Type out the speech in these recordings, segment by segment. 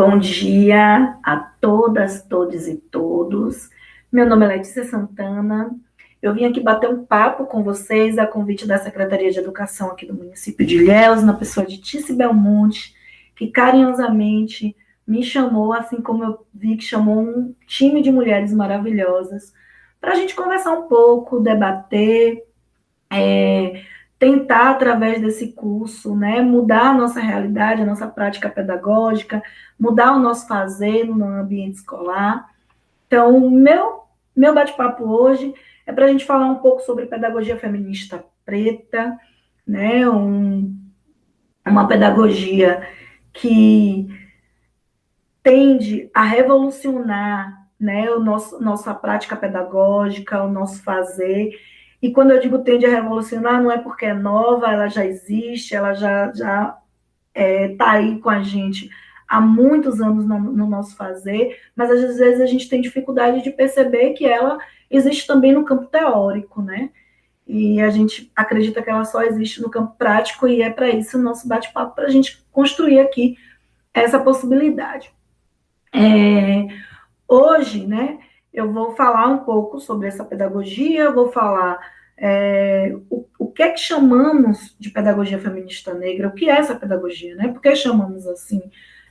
Bom dia a todas, todos e todos. Meu nome é Letícia Santana. Eu vim aqui bater um papo com vocês a convite da Secretaria de Educação aqui do município de Ilhéus, na pessoa de Tice Belmonte, que carinhosamente me chamou, assim como eu vi que chamou um time de mulheres maravilhosas, para a gente conversar um pouco, debater, tentar, através desse curso, né, mudar a nossa realidade, a nossa prática pedagógica, mudar o nosso fazer no ambiente escolar. Então, o meu bate-papo hoje é para a gente falar um pouco sobre pedagogia feminista preta, né, uma pedagogia que tende a revolucionar, né, nossa prática pedagógica, o nosso fazer. E quando eu digo tende a revolucionar, não é porque é nova, ela já existe, ela já está aí com a gente há muitos anos no nosso fazer, mas às vezes a gente tem dificuldade de perceber que ela existe também no campo teórico, né? E a gente acredita que ela só existe no campo prático, e é para isso o nosso bate-papo, para a gente construir aqui essa possibilidade. Hoje, né, eu vou falar um pouco sobre essa pedagogia, vou falar o que é que chamamos de pedagogia feminista negra, o que é essa pedagogia, né? Por que chamamos assim?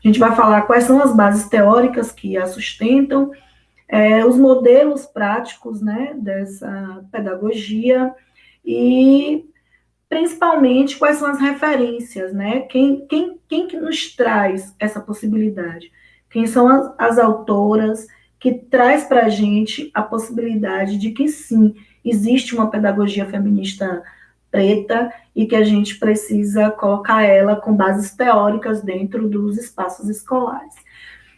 A gente vai falar quais são as bases teóricas que a sustentam, os modelos práticos, né, dessa pedagogia e, principalmente, quais são as referências, né? Quem que nos traz essa possibilidade? Quem são as autoras que traz para a gente a possibilidade de que, sim, existe uma pedagogia feminista preta e que a gente precisa colocar ela com bases teóricas dentro dos espaços escolares.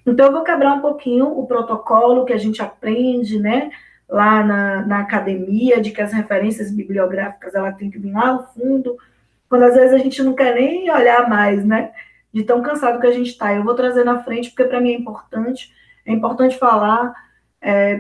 Então, eu vou quebrar um pouquinho o protocolo que a gente aprende, né, lá na academia, de que as referências bibliográficas ela tem que vir lá no fundo, quando às vezes a gente não quer nem olhar mais, né, de tão cansado que a gente está. Eu vou trazer na frente, porque para mim é importante falar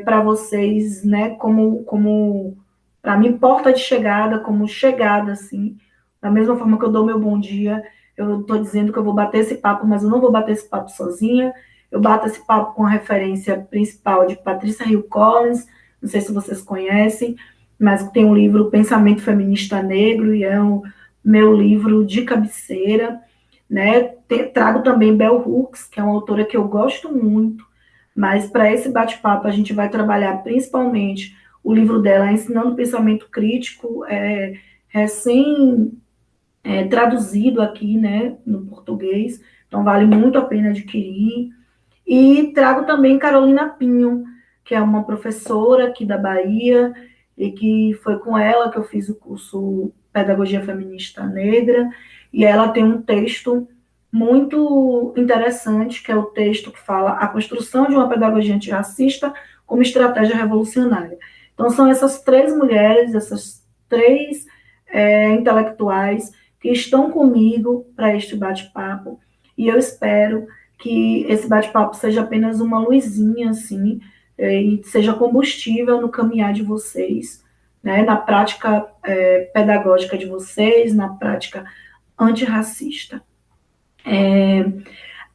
para vocês, né, como para mim, porta de chegada, como chegada, assim, da mesma forma que eu dou meu bom dia, eu estou dizendo que eu vou bater esse papo, mas eu não vou bater esse papo sozinha, eu bato esse papo com a referência principal de Patrícia Hill Collins, não sei se vocês conhecem, mas tem um livro Pensamento Feminista Negro, e é o meu livro de cabeceira, né? Trago também Bell Hooks, que é uma autora que eu gosto muito, mas para esse bate-papo a gente vai trabalhar principalmente o livro dela, Ensinando Pensamento Crítico, recém traduzido aqui, né, no português, então vale muito a pena adquirir. E trago também Carolina Pinho, que é uma professora aqui da Bahia, e que foi com ela que eu fiz o curso Pedagogia Feminista Negra, e ela tem um texto muito interessante, que é o texto que fala a construção de uma pedagogia antirracista como estratégia revolucionária. Então, são essas três mulheres, essas três intelectuais que estão comigo para este bate-papo, e eu espero que esse bate-papo seja apenas uma luzinha, assim, e seja combustível no caminhar de vocês, né, na prática pedagógica de vocês, na prática antirracista.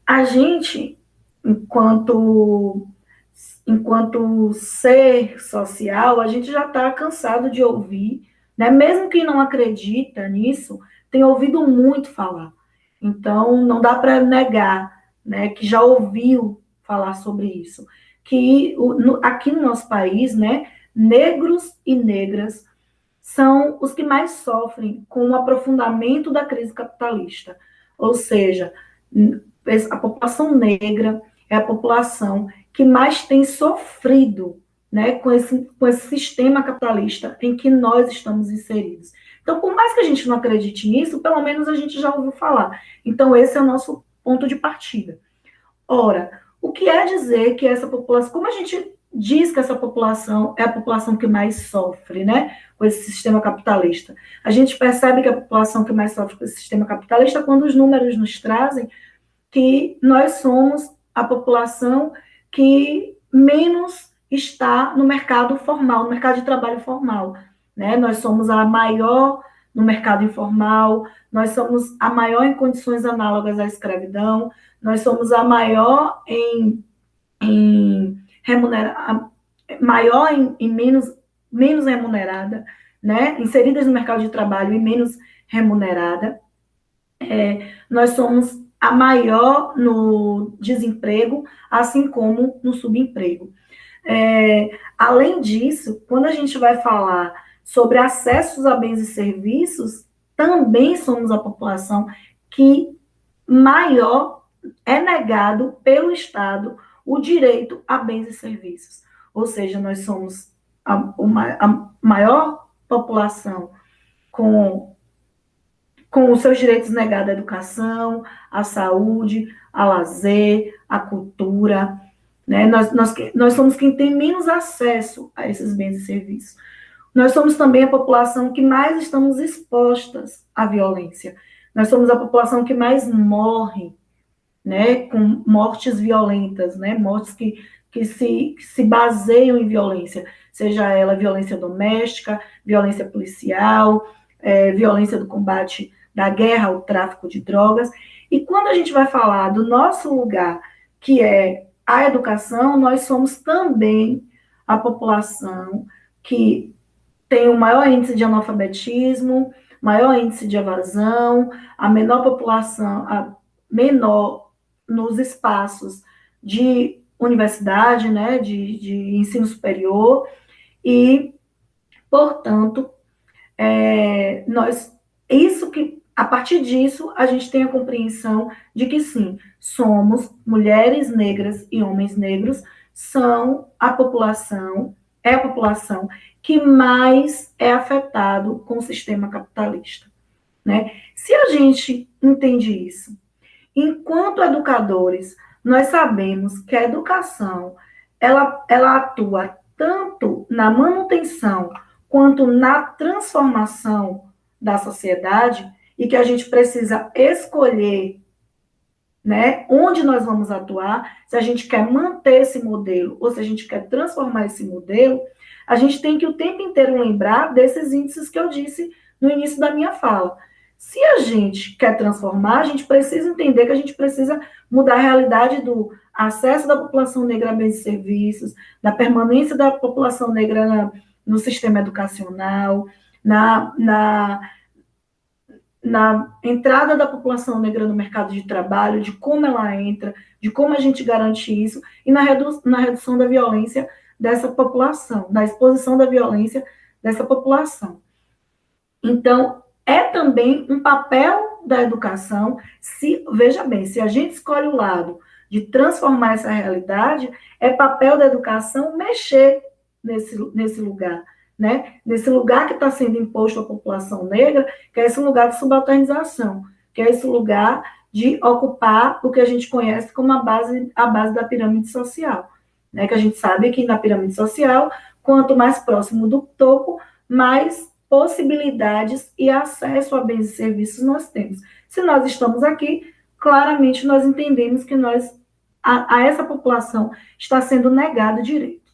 A gente, enquanto ser social, a gente já está cansado de ouvir, né? Mesmo quem não acredita nisso, tem ouvido muito falar. Então, não dá para negar, né, que já ouviu falar sobre isso. Que aqui no nosso país, né, negros e negras são os que mais sofrem com o aprofundamento da crise capitalista. Ou seja, a população negra é a população que mais tem sofrido, né, com esse sistema capitalista em que nós estamos inseridos. Então, por mais que a gente não acredite nisso, pelo menos a gente já ouviu falar. Então, esse é o nosso ponto de partida. Ora, o que é dizer que essa população, como a gente diz que essa população é a população que mais sofre, né, com esse sistema capitalista? A gente percebe que a população que mais sofre com esse sistema capitalista, quando os números nos trazem que nós somos a população que menos está no mercado formal, no mercado de trabalho formal, né? Nós somos a maior no mercado informal, nós somos a maior em condições análogas à escravidão, nós somos a maior em remunerar, maior em menos remunerada, né? Inseridas no mercado de trabalho e menos remunerada. Nós somos a maior no desemprego, assim como no subemprego. Além disso, quando a gente vai falar sobre acessos a bens e serviços, também somos a população que maior é negado pelo Estado o direito a bens e serviços. Ou seja, nós somos a maior população com os seus direitos negados à educação, à saúde, ao lazer, à cultura. Né? Nós somos quem tem menos acesso a esses bens e serviços. Nós somos também a população que mais estamos expostas à violência. Nós somos a população que mais morre, né, com mortes violentas, né, mortes que se baseiam em violência, seja ela violência doméstica, violência policial, violência do combate da guerra ao tráfico de drogas. E quando a gente vai falar do nosso lugar, que é a educação, nós somos também a população que tem o maior índice de analfabetismo, maior índice de evasão, a menor população, a menor nos espaços de universidade, né, de ensino superior, e, portanto, a partir disso, a gente tem a compreensão de que, sim, somos mulheres negras e homens negros, são a população que mais é afetado com o sistema capitalista. Né? Se a gente entende isso, enquanto educadores, nós sabemos que a educação ela atua tanto na manutenção quanto na transformação da sociedade e que a gente precisa escolher, né, onde nós vamos atuar, se a gente quer manter esse modelo ou se a gente quer transformar esse modelo, a gente tem que o tempo inteiro lembrar desses índices que eu disse no início da minha fala. Se a gente quer transformar, a gente precisa entender que a gente precisa mudar a realidade do acesso da população negra a bens e serviços, da permanência da população negra no sistema educacional, na entrada da população negra no mercado de trabalho, de como ela entra, de como a gente garante isso, e na redução da violência dessa população, da exposição da violência dessa população. Então, é também um papel da educação, veja bem, se a gente escolhe o lado de transformar essa realidade, é papel da educação mexer nesse lugar, né? Nesse lugar que está sendo imposto à população negra, que é esse lugar de subalternização, que é esse lugar de ocupar o que a gente conhece como a base da pirâmide social, né? Que a gente sabe que na pirâmide social, quanto mais próximo do topo, mais possibilidades e acesso a bens e serviços nós temos. Se nós estamos aqui, claramente nós entendemos que a essa população está sendo negado direito.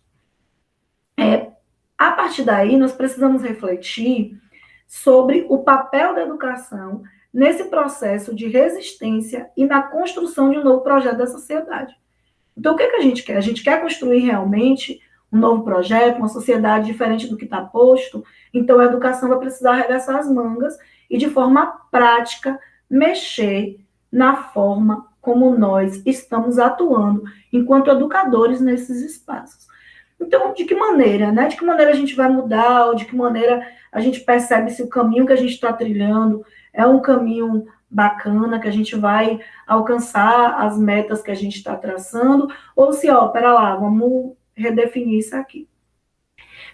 A partir daí, nós precisamos refletir sobre o papel da educação nesse processo de resistência e na construção de um novo projeto da sociedade. Então, o que a gente quer? A gente quer construir realmente um novo projeto, uma sociedade diferente do que está posto. Então, a educação vai precisar arregaçar as mangas e, de forma prática, mexer na forma como nós estamos atuando enquanto educadores nesses espaços. Então, de que maneira, né? De que maneira a gente vai mudar, ou de que maneira a gente percebe se o caminho que a gente está trilhando é um caminho bacana, que a gente vai alcançar as metas que a gente está traçando, ou se, pera lá, vamos redefinir isso aqui.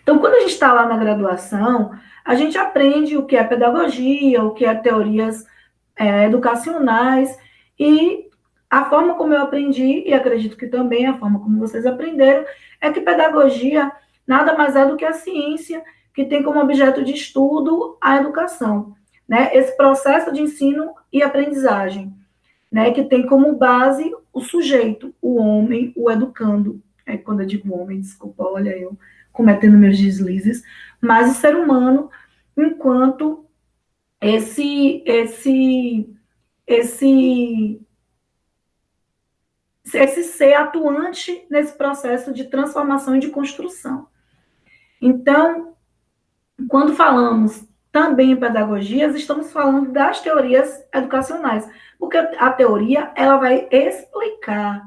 Então, quando a gente está lá na graduação, a gente aprende o que é pedagogia, o que é teorias educacionais, e a forma como eu aprendi, e acredito que também a forma como vocês aprenderam, é que pedagogia nada mais é do que a ciência que tem como objeto de estudo a educação, né? Esse processo de ensino e aprendizagem, né? Que tem como base o sujeito, o homem, o educando. Quando eu digo homem, desculpa, olha eu cometendo meus deslizes, mas o ser humano enquanto esse esse ser atuante nesse processo de transformação e de construção. Então, quando falamos também em pedagogias, estamos falando das teorias educacionais, porque a teoria ela vai explicar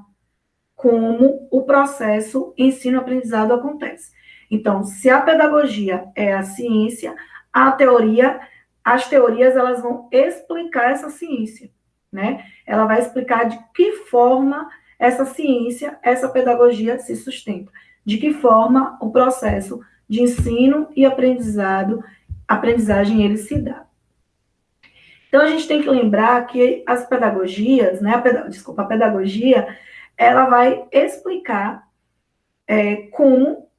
como o processo ensino-aprendizado acontece. Então, se a pedagogia é a ciência, a teoria, as teorias elas vão explicar essa ciência, né? Ela vai explicar de que forma essa ciência, essa pedagogia se sustenta, de que forma o processo de ensino e aprendizagem ele se dá. Então a gente tem que lembrar que as pedagogias, né, a pedagogia, ela vai explicar como,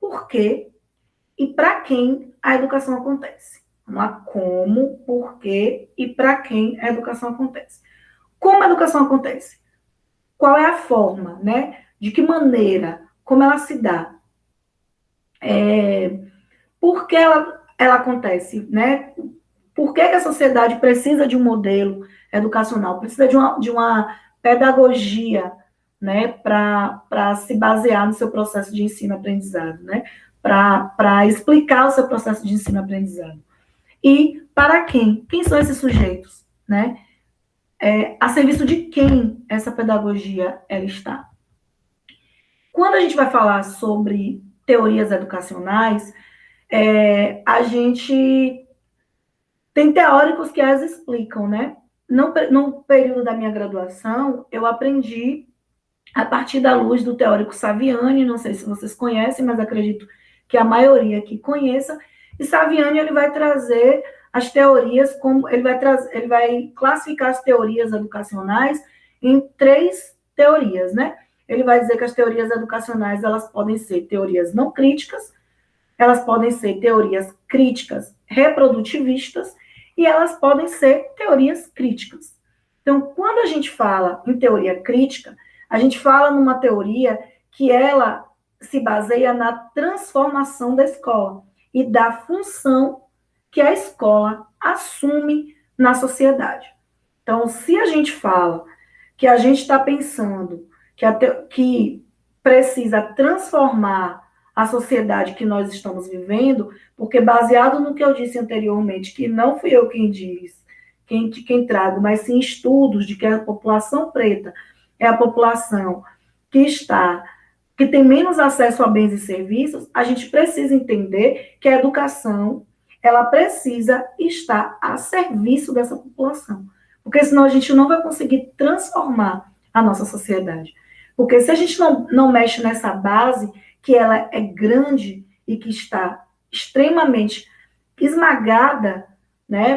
por quê e para quem a educação acontece. Vamos lá, como, por quê e para quem a educação acontece. Como a educação acontece? Qual é a forma, né? De que maneira, como ela se dá? Por que ela acontece, né? Por que a sociedade precisa de um modelo educacional, precisa de uma pedagogia, né, para se basear no seu processo de ensino-aprendizado, né, para explicar o seu processo de ensino-aprendizado. E para quem? Quem são esses sujeitos, né? A serviço de quem essa pedagogia ela está? Quando a gente vai falar sobre teorias educacionais, a gente tem teóricos que as explicam, né? No período da minha graduação, eu aprendi a partir da luz do teórico Saviani, não sei se vocês conhecem, mas acredito que a maioria aqui conheça, e Saviani ele vai trazer as teorias, como ele vai classificar as teorias educacionais em 3 teorias, né? Ele vai dizer que as teorias educacionais, elas podem ser teorias não críticas, elas podem ser teorias críticas reprodutivistas, e elas podem ser teorias críticas. Então, quando a gente fala em teoria crítica, a gente fala numa teoria que ela se baseia na transformação da escola e da função que a escola assume na sociedade. Então, se a gente fala que a gente está pensando que precisa transformar a sociedade que nós estamos vivendo, porque baseado no que eu disse anteriormente, que não fui eu quem diz, quem trago, mas sim estudos de que a população preta é a população que tem menos acesso a bens e serviços, a gente precisa entender que a educação, ela precisa estar a serviço dessa população, porque senão a gente não vai conseguir transformar a nossa sociedade. Porque se a gente não mexe nessa base, que ela é grande e que está extremamente esmagada, né,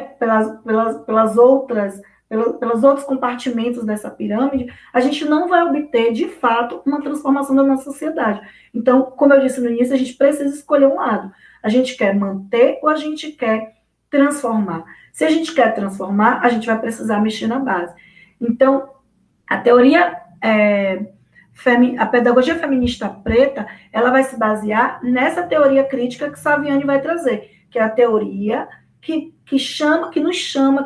pelos outros compartimentos dessa pirâmide, a gente não vai obter, de fato, uma transformação da nossa sociedade. Então, como eu disse no início, a gente precisa escolher um lado. A gente quer manter ou a gente quer transformar? Se a gente quer transformar, a gente vai precisar mexer na base. Então, a teoria a pedagogia feminista preta, ela vai se basear nessa teoria crítica que Saviani vai trazer, que é a teoria que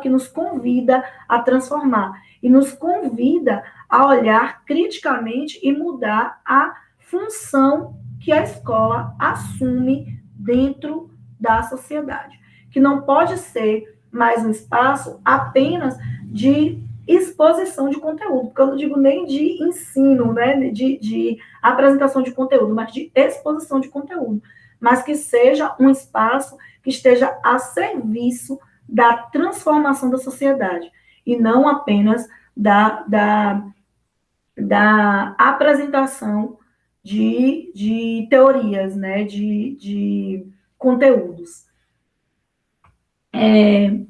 nos convida a transformar e nos convida a olhar criticamente e mudar a função que a escola assume dentro da sociedade, que não pode ser mais um espaço apenas de exposição de conteúdo, porque eu não digo nem de ensino, né, de apresentação de conteúdo, mas de exposição de conteúdo, mas que seja um espaço que esteja a serviço da transformação da sociedade, e não apenas da apresentação de teorias, né, de conteúdos. E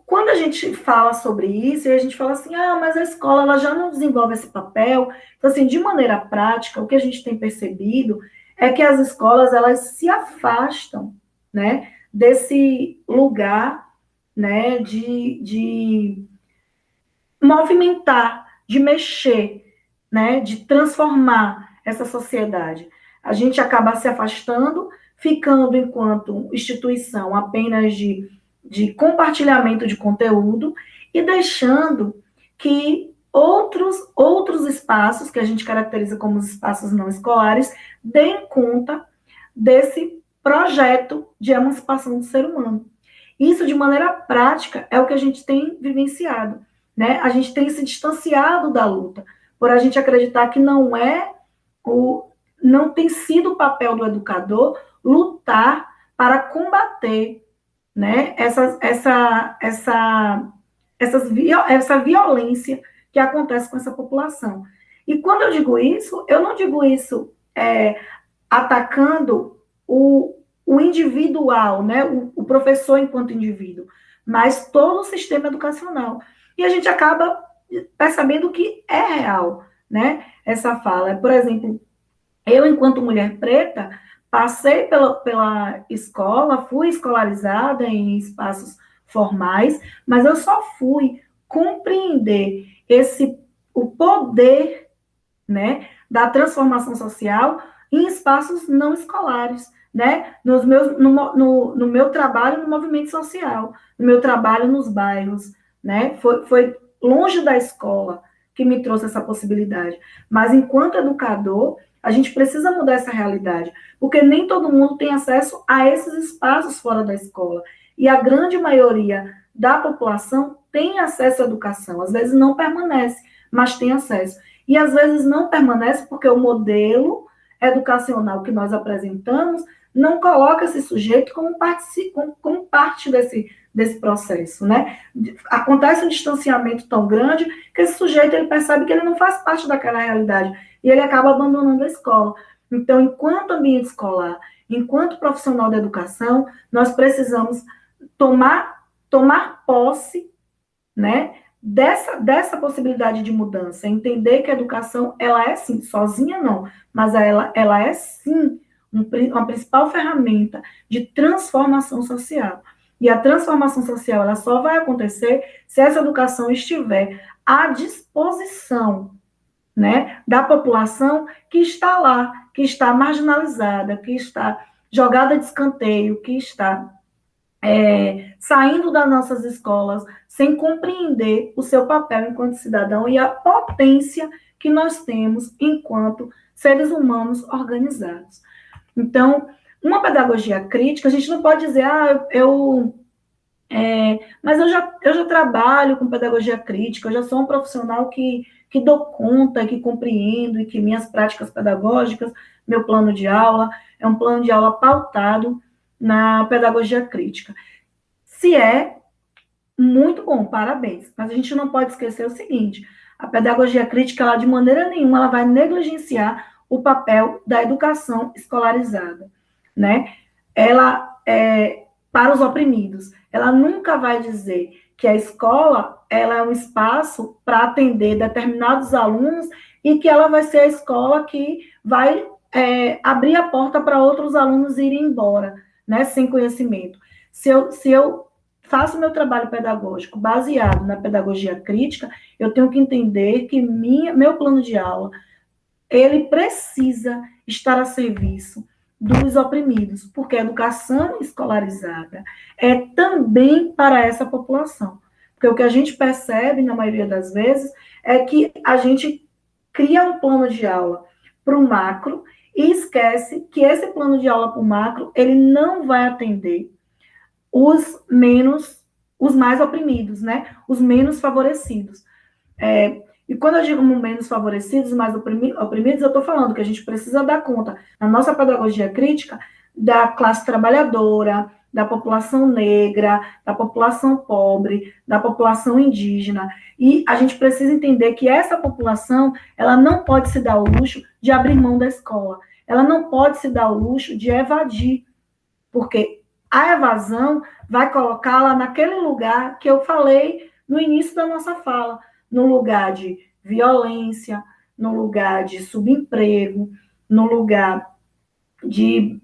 quando a gente fala sobre isso, e a gente fala assim, mas a escola ela já não desenvolve esse papel. Então, assim, de maneira prática, o que a gente tem percebido é que as escolas, elas se afastam, né, desse lugar, né, de movimentar, de mexer, né, de transformar essa sociedade. A gente acaba se afastando, ficando enquanto instituição apenas de compartilhamento de conteúdo e deixando que outros espaços, que a gente caracteriza como os espaços não escolares, deem conta desse projeto de emancipação do ser humano. Isso, de maneira prática, é o que a gente tem vivenciado, né? A gente tem se distanciado da luta, por a gente acreditar que não tem sido o papel do educador lutar para combater, né, essa violência que acontece com essa população. E quando eu digo isso, eu não digo isso atacando o individual, né, o professor enquanto indivíduo, mas todo o sistema educacional. E a gente acaba percebendo que é real, né, essa fala. Por exemplo, eu, enquanto mulher preta, passei pela escola, fui escolarizada em espaços formais, mas eu só fui compreender o poder, né, da transformação social em espaços não escolares, né, no meu trabalho no movimento social, no meu trabalho nos bairros, né, foi longe da escola que me trouxe essa possibilidade, mas enquanto educador, a gente precisa mudar essa realidade, porque nem todo mundo tem acesso a esses espaços fora da escola, e a grande maioria da população tem acesso à educação, às vezes não permanece, mas tem acesso. E às vezes não permanece porque o modelo educacional que nós apresentamos não coloca esse sujeito como parte desse processo, né? Acontece um distanciamento tão grande que esse sujeito ele percebe que ele não faz parte daquela realidade e ele acaba abandonando a escola. Então, enquanto ambiente escolar, enquanto profissional da educação, nós precisamos tomar posse, né, dessa possibilidade de mudança, entender que a educação, ela é sim, sozinha não, mas ela é sim uma principal ferramenta de transformação social. E a transformação social, ela só vai acontecer se essa educação estiver à disposição, né, da população que está lá, que está marginalizada, que está jogada de escanteio, que está saindo das nossas escolas sem compreender o seu papel enquanto cidadão e a potência que nós temos enquanto seres humanos organizados. Então, uma pedagogia crítica, a gente não pode dizer, mas eu já trabalho com pedagogia crítica, eu já sou um profissional que dou conta, que compreendo, e que minhas práticas pedagógicas, meu plano de aula, é um plano de aula pautado na pedagogia crítica. Se é, muito bom, parabéns. Mas a gente não pode esquecer o seguinte, a pedagogia crítica, ela de maneira nenhuma, ela vai negligenciar o papel da educação escolarizada, né? Ela é para os oprimidos. Ela nunca vai dizer que a escola, ela é um espaço para atender determinados alunos e que ela vai ser a escola que vai abrir a porta para outros alunos irem embora, né, sem conhecimento. Se eu faço meu trabalho pedagógico baseado na pedagogia crítica, eu tenho que entender que meu plano de aula, ele precisa estar a serviço dos oprimidos, porque a educação escolarizada é também para essa população. Porque o que a gente percebe, na maioria das vezes, é que a gente cria um plano de aula para o macro e esquece que esse plano de aula para o macro, ele não vai atender os mais oprimidos, né? Os menos favorecidos. E quando eu digo menos favorecidos, mais oprimidos, eu estou falando que a gente precisa dar conta, na nossa pedagogia crítica, da classe trabalhadora, da população negra, da população pobre, da população indígena. E a gente precisa entender que essa população, ela não pode se dar o luxo de abrir mão da escola. Ela não pode se dar o luxo de evadir, porque a evasão vai colocá-la naquele lugar que eu falei no início da nossa fala, no lugar de violência, no lugar de subemprego, no lugar de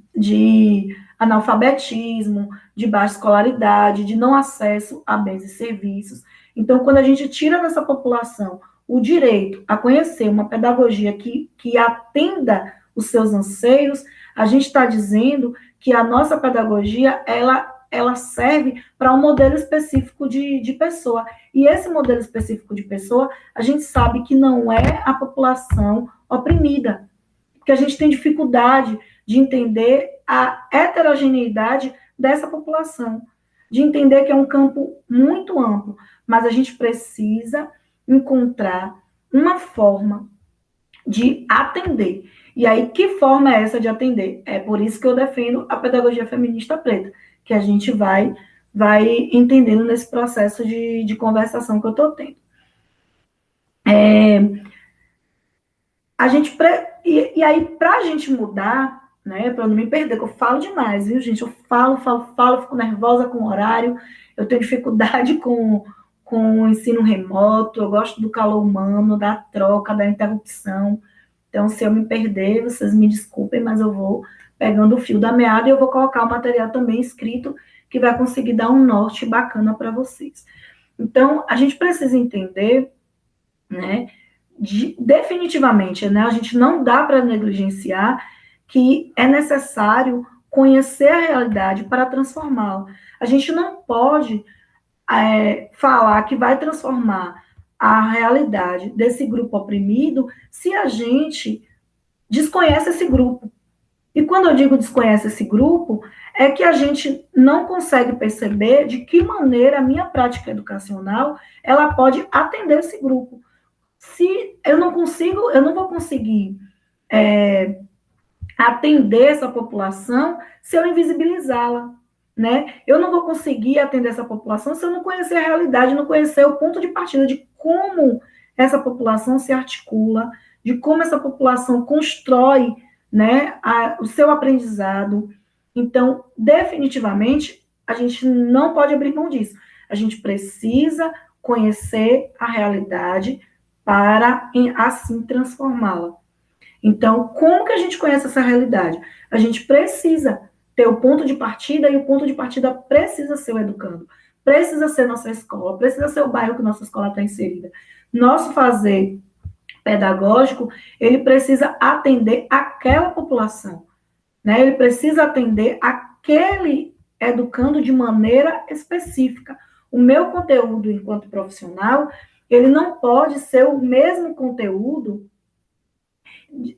analfabetismo, de baixa escolaridade, de não acesso a bens e serviços. Então, quando a gente tira dessa população o direito a conhecer uma pedagogia que atenda os seus anseios, a gente está dizendo que a nossa pedagogia, ela ela serve para um modelo específico de pessoa. E esse modelo específico de pessoa, a gente sabe que não é a população oprimida, porque a gente tem dificuldade de entender a heterogeneidade dessa população, de entender que é um campo muito amplo, mas a gente precisa encontrar uma forma de atender. E aí, que forma é essa de atender? É por isso que eu defendo a pedagogia feminista preta, que a gente vai entendendo nesse processo de conversação que eu estou tendo. A gente e aí, para a gente mudar, né, para não me perder, que eu falo demais, viu, gente? Eu falo, fico nervosa com o horário, eu tenho dificuldade com o ensino remoto, eu gosto do calor humano, da troca, da interrupção. Então, se eu me perder, vocês me desculpem, mas eu vou pegando o fio da meada e eu vou colocar o material também escrito, que vai conseguir dar um norte bacana para vocês. Então, a gente precisa entender, né, definitivamente, né, a gente não dá para negligenciar que é necessário conhecer a realidade para transformá-la. A gente não pode falar que vai transformar a realidade desse grupo oprimido se a gente desconhece esse grupo. E quando eu digo desconhece esse grupo, é que a gente não consegue perceber de que maneira a minha prática educacional ela pode atender esse grupo. Se eu não consigo, eu não vou conseguir atender essa população se eu invisibilizá-la, né? Eu não vou conseguir atender essa população se eu não conhecer a realidade, não conhecer o ponto de partida de como essa população se articula, de como essa população constrói, né, o seu aprendizado. Então, definitivamente, a gente não pode abrir mão disso. A gente precisa conhecer a realidade para, assim, transformá-la. Então, como que a gente conhece essa realidade? A gente precisa ter o ponto de partida, e o ponto de partida precisa ser o educando, precisa ser nossa escola, precisa ser o bairro que nossa escola está inserida. Nosso fazer pedagógico, ele precisa atender aquela população, né? Ele precisa atender aquele educando de maneira específica. O meu conteúdo enquanto profissional, ele não pode ser o mesmo conteúdo.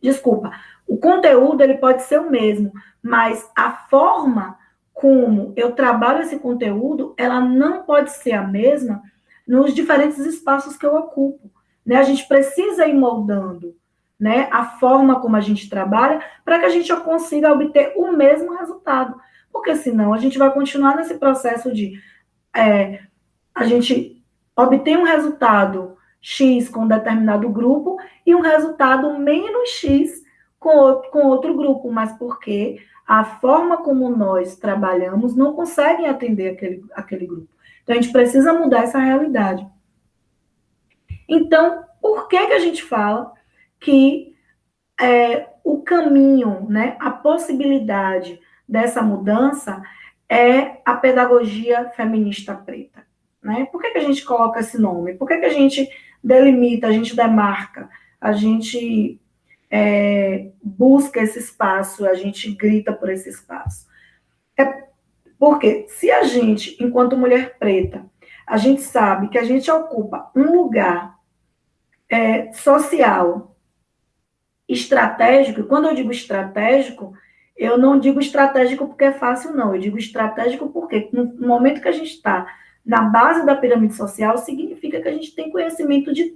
Desculpa, o conteúdo ele pode ser o mesmo, mas a forma como eu trabalho esse conteúdo, ela não pode ser a mesma nos diferentes espaços que eu ocupo, né? A gente precisa ir moldando, né, a forma como a gente trabalha para que a gente consiga obter o mesmo resultado, porque senão a gente vai continuar nesse processo de a gente obter um resultado X com determinado grupo e um resultado menos X com outro grupo, mas porque a forma como nós trabalhamos não consegue atender aquele grupo. Então, a gente precisa mudar essa realidade. Então, por que a gente fala que o caminho, né, a possibilidade dessa mudança é a pedagogia feminista preta? Né? Por que a gente coloca esse nome? Por que a gente delimita, a gente demarca, a gente busca esse espaço, a gente grita por esse espaço? É porque se a gente, enquanto mulher preta, a gente sabe que a gente ocupa um lugar social estratégico, e quando eu digo estratégico, eu não digo estratégico porque é fácil, não. Eu digo estratégico porque no momento que a gente está na base da pirâmide social, significa que a gente tem conhecimento de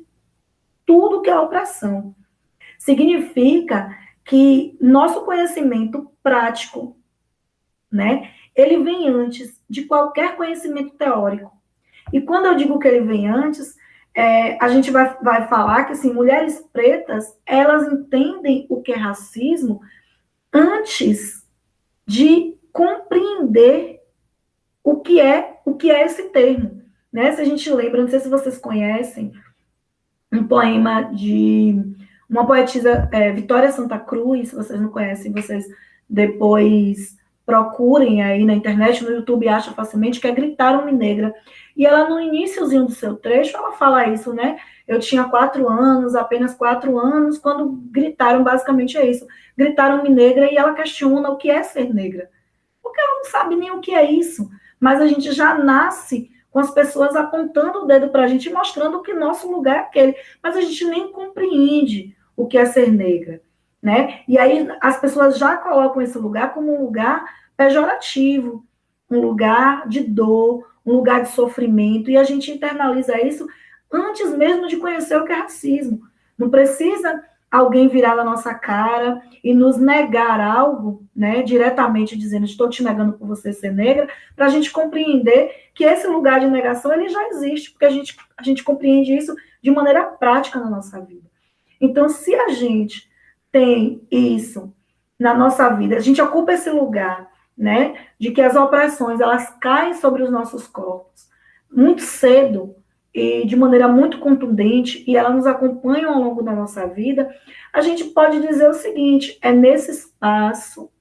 tudo que é operação. Significa que nosso conhecimento prático, né, ele vem antes de qualquer conhecimento teórico. E quando eu digo que ele vem antes, a gente vai falar que, assim, mulheres pretas, elas entendem o que é racismo antes de compreender o que é esse termo. Né? Se a gente lembra, não sei se vocês conhecem, um poema de uma poetisa, Vitória Santa Cruz. Se vocês não conhecem, vocês depois procurem aí na internet, no YouTube, acha facilmente, que é Gritaram-me Negra. E ela, no iníciozinho do seu trecho, ela fala isso, né? Eu tinha 4 anos, apenas 4 anos, quando gritaram, basicamente é isso. Gritaram-me negra, e ela questiona o que é ser negra. Porque ela não sabe nem o que é isso. mas a gente já nasce com as pessoas apontando o dedo para a gente e mostrando que nosso lugar é aquele. Mas a gente nem compreende o que é ser negra, né? E aí as pessoas já colocam esse lugar como um lugar pejorativo, um lugar de dor, um lugar de sofrimento, e a gente internaliza isso antes mesmo de conhecer o que é racismo. Não precisa alguém virar na nossa cara e nos negar algo, né, diretamente dizendo, estou te negando por você ser negra, para a gente compreender que esse lugar de negação ele já existe, porque a gente compreende isso de maneira prática na nossa vida. Então, se a gente tem isso na nossa vida, a gente ocupa esse lugar, né, de que as opressões elas caem sobre os nossos corpos muito cedo e de maneira muito contundente e elas nos acompanham ao longo da nossa vida, a gente pode dizer o seguinte: é nesse espaço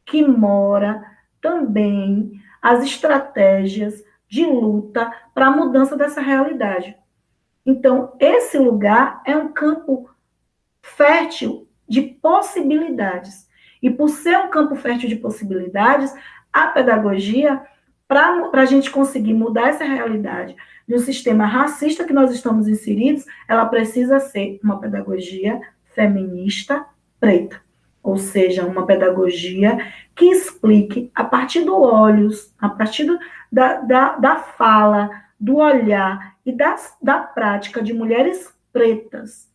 que mora também as estratégias de luta para a mudança dessa realidade. Então, esse lugar é um campo fértil de possibilidades. E por ser um campo fértil de possibilidades, a pedagogia, para a gente conseguir mudar essa realidade de um sistema racista que nós estamos inseridos, ela precisa ser uma pedagogia feminista preta. Ou seja, uma pedagogia que explique, a partir dos olhos, a partir da fala, do olhar e da prática de mulheres pretas,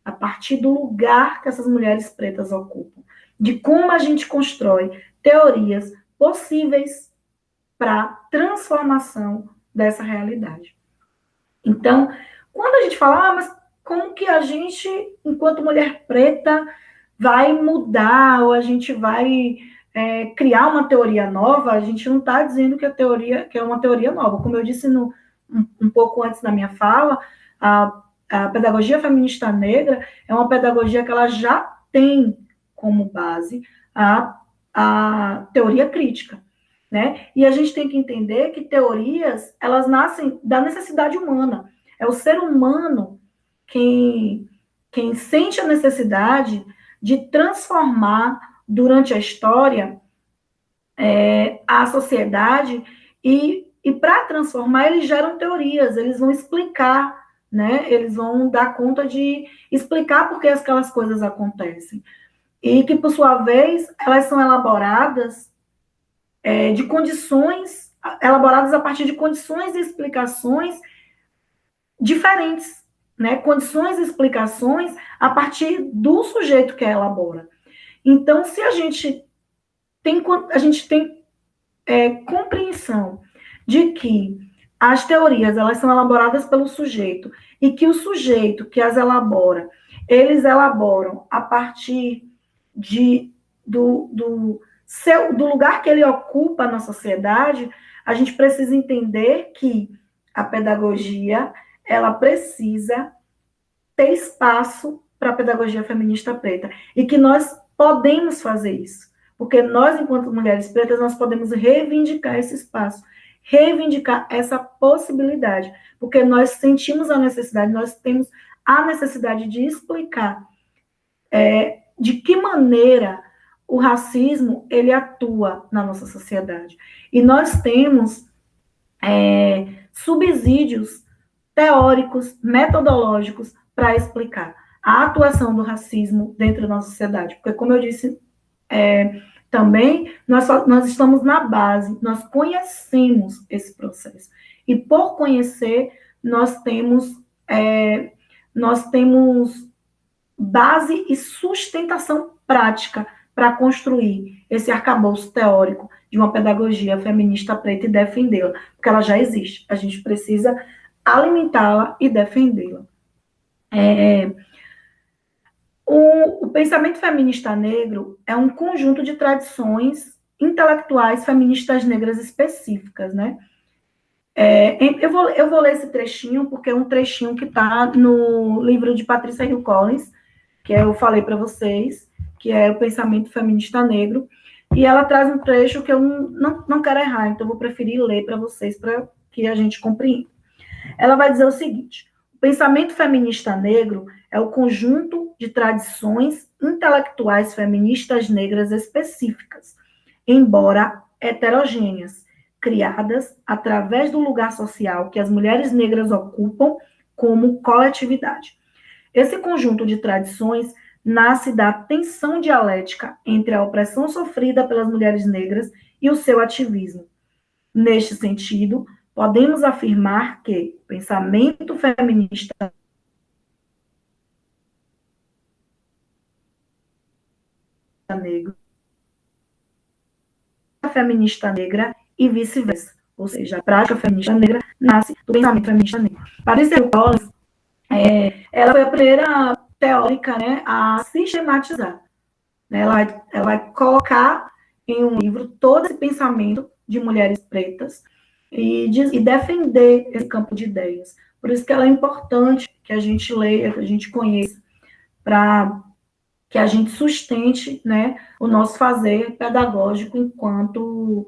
a partir do lugar que essas mulheres pretas ocupam, de como a gente constrói teorias possíveis para a transformação dessa realidade. Então, quando a gente fala, mas como que a gente, enquanto mulher preta, vai mudar, ou a gente vai criar uma teoria nova, a gente não está dizendo que que é uma teoria nova. Como eu disse um pouco antes da minha fala, a pedagogia feminista negra é uma pedagogia que ela já tem como base a teoria crítica, né? E a gente tem que entender que teorias, elas nascem da necessidade humana. É o ser humano quem sente a necessidade de transformar, durante a história, a sociedade, e para transformar, eles geram teorias, eles vão explicar, né? Eles vão dar conta de explicar por que aquelas coisas acontecem. E que, por sua vez, elas são elaboradas de condições, elaboradas a partir de condições e explicações diferentes, né? Condições e explicações a partir do sujeito que a elabora. Então, se a gente tem compreensão de que as teorias elas são elaboradas pelo sujeito e que o sujeito que as elabora, eles elaboram a partir do lugar que ele ocupa na sociedade, a gente precisa entender que a pedagogia ela precisa ter espaço para a pedagogia feminista preta e que nós podemos fazer isso, porque nós, enquanto mulheres pretas, nós podemos reivindicar esse espaço, reivindicar essa possibilidade, porque nós sentimos a necessidade, nós temos a necessidade de explicar de que maneira o racismo ele atua na nossa sociedade. E nós temos subsídios teóricos, metodológicos para explicar a atuação do racismo dentro da nossa sociedade. Porque, como eu disse também, nós estamos na base, nós conhecemos esse processo. E por conhecer, nós temos base e sustentação prática para construir esse arcabouço teórico de uma pedagogia feminista preta e defendê-la, porque ela já existe. A gente precisa alimentá-la e defendê-la. O pensamento feminista negro é um conjunto de tradições intelectuais feministas negras específicas, né? Eu vou ler esse trechinho, porque é um trechinho que está no livro de Patrícia Hill Collins, que eu falei para vocês, que é o pensamento feminista negro, e ela traz um trecho que eu não quero errar, então eu vou preferir ler para vocês, para que a gente compreenda. Ela vai dizer o seguinte: o pensamento feminista negro é o conjunto de tradições intelectuais feministas negras específicas, embora heterogêneas, criadas através do lugar social que as mulheres negras ocupam como coletividade. Esse conjunto de tradições nasce da tensão dialética entre a opressão sofrida pelas mulheres negras e o seu ativismo. Neste sentido, podemos afirmar que o pensamento feminista negro, a feminista negra e vice-versa. Ou seja, a prática feminista negra nasce do pensamento feminista negro. Patrícia Hill Collins, ela foi a primeira teórica, né, a sistematizar. Né? Ela vai colocar em um livro todo esse pensamento de mulheres pretas e defender esse campo de ideias. Por isso que ela é importante que a gente leia, que a gente conheça, para que a gente sustente, né, o nosso fazer pedagógico enquanto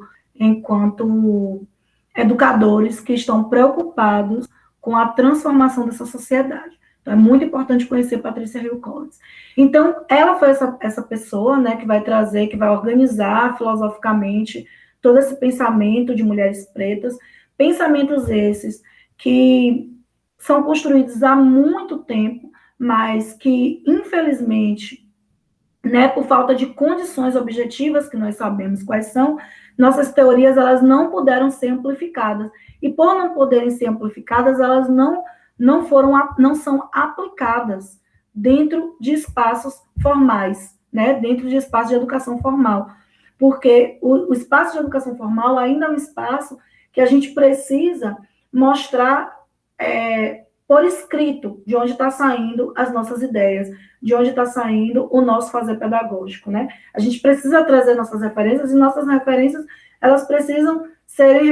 educadores que estão preocupados com a transformação dessa sociedade. Então, é muito importante conhecer Patrícia Hill Collins. Então, ela foi essa pessoa, né, que vai trazer, que vai organizar filosoficamente todo esse pensamento de mulheres pretas, pensamentos esses que são construídos há muito tempo, mas que, infelizmente, né, por falta de condições objetivas, que nós sabemos quais são, nossas teorias elas não puderam ser amplificadas. E por não poderem ser amplificadas, elas não são aplicadas dentro de espaços formais, né, dentro de espaços de educação formal. Porque o espaço de educação formal ainda é um espaço que a gente precisa mostrar por escrito de onde está saindo as nossas ideias, de onde está saindo o nosso fazer pedagógico, né? A gente precisa trazer nossas referências e nossas referências, elas precisam ser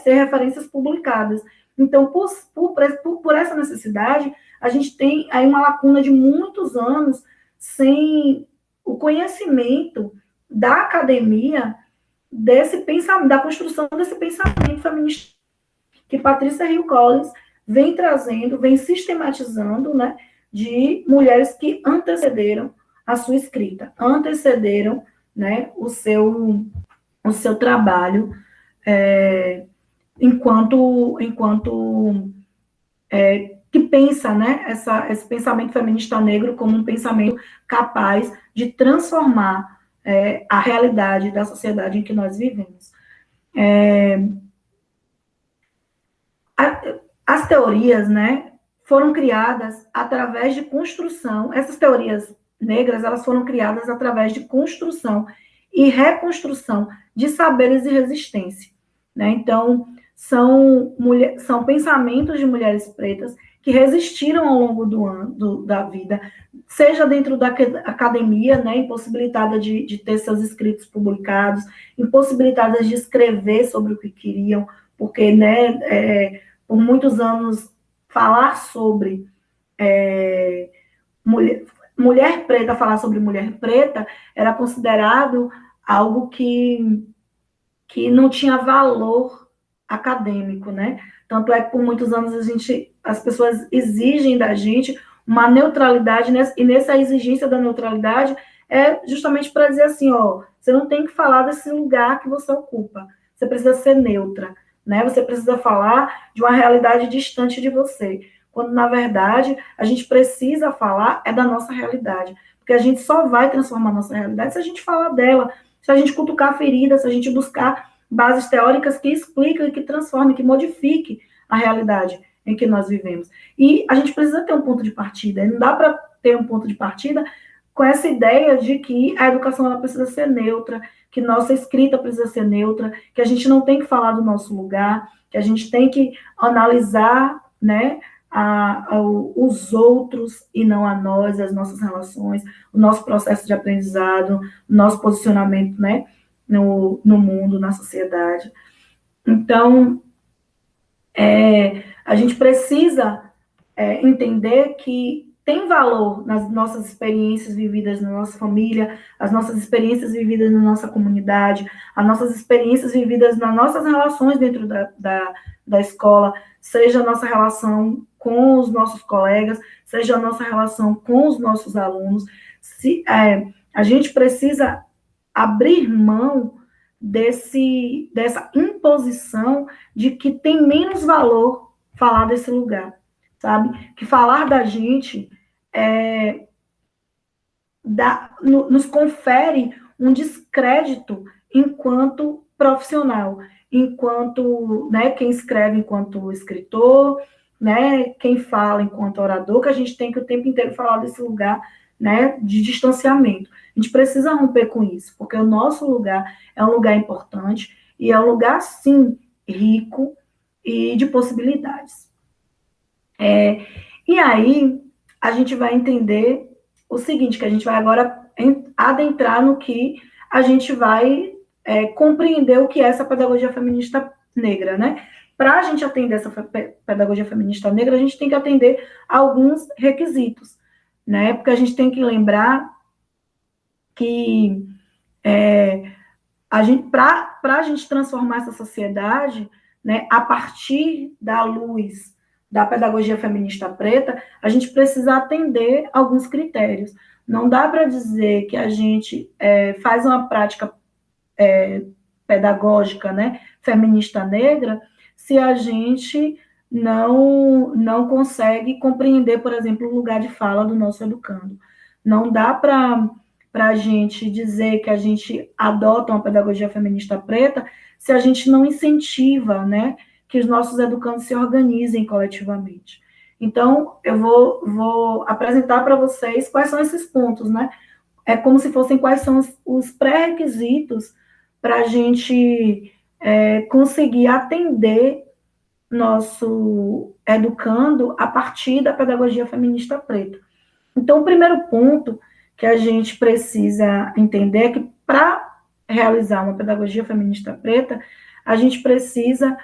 referências publicadas. Então, por essa necessidade, a gente tem aí uma lacuna de muitos anos sem o conhecimento da academia desse pensamento, da construção desse pensamento feminista que Patrícia Hill Collins vem trazendo, vem sistematizando, né, de mulheres que antecederam a sua escrita, antecederam, né, o seu trabalho enquanto que pensa, né, esse pensamento feminista negro como um pensamento capaz de transformar a realidade da sociedade em que nós vivemos. As teorias, né, foram criadas através de construção. Essas teorias negras, elas foram criadas através de construção e reconstrução de saberes e resistência, né? Então, são pensamentos de mulheres pretas que resistiram ao longo da vida, seja dentro da academia, né, impossibilitada de ter seus escritos publicados, impossibilitadas de escrever sobre o que queriam, porque, né, por muitos anos, falar sobre mulher preta, falar sobre mulher preta, era considerado algo que não tinha valor acadêmico, né? Tanto é que por muitos anos as pessoas exigem da gente uma neutralidade, e nessa exigência da neutralidade é justamente para dizer assim, ó, você não tem que falar desse lugar que você ocupa, você precisa ser neutra, né? Você precisa falar de uma realidade distante de você, quando, na verdade, a gente precisa falar da nossa realidade, porque a gente só vai transformar a nossa realidade se a gente falar dela, se a gente cutucar a ferida, se a gente buscar bases teóricas que explicam e que transformem, que modifiquem a realidade em que nós vivemos. E a gente precisa ter um ponto de partida, não dá para ter um ponto de partida com essa ideia de que a educação ela precisa ser neutra, que nossa escrita precisa ser neutra, que a gente não tem que falar do nosso lugar, que a gente tem que analisar, né, os outros e não a nós, as nossas relações, o nosso processo de aprendizado, o nosso posicionamento, né, no mundo, na sociedade. Então, a gente precisa entender que tem valor nas nossas experiências vividas na nossa família, as nossas experiências vividas na nossa comunidade, as nossas experiências vividas nas nossas relações dentro da escola, seja a nossa relação com os nossos colegas, seja a nossa relação com os nossos alunos. A gente precisa abrir mão dessa imposição de que tem menos valor falar desse lugar, sabe? Que falar da gente nos confere um descrédito enquanto profissional, enquanto, né, quem escreve enquanto escritor, né, quem fala enquanto orador, que a gente tem que o tempo inteiro falar desse lugar, né, de distanciamento. A gente precisa romper com isso, porque o nosso lugar é um lugar importante e é um lugar, sim, rico e de possibilidades. E aí, a gente vai entender o seguinte, que a gente vai agora adentrar no que a gente vai compreender o que é essa pedagogia feminista negra, né? Para a gente atender essa pedagogia feminista negra, a gente tem que atender alguns requisitos, né? Porque a gente tem que lembrar que para a gente transformar essa sociedade, né, a partir da luz da pedagogia feminista preta, a gente precisa atender alguns critérios. Não dá para dizer que a gente faz uma prática pedagógica, né, feminista negra, se a gente não consegue compreender, por exemplo, o lugar de fala do nosso educando. Não dá para a gente dizer que a gente adota uma pedagogia feminista preta se a gente não incentiva, né, que os nossos educandos se organizem coletivamente. Então, eu vou apresentar para vocês quais são esses pontos, né? É como se fossem quais são os pré-requisitos para a gente conseguir atender nosso educando a partir da pedagogia feminista preta. Então, o primeiro ponto que a gente precisa entender é que para realizar uma pedagogia feminista preta, a gente precisa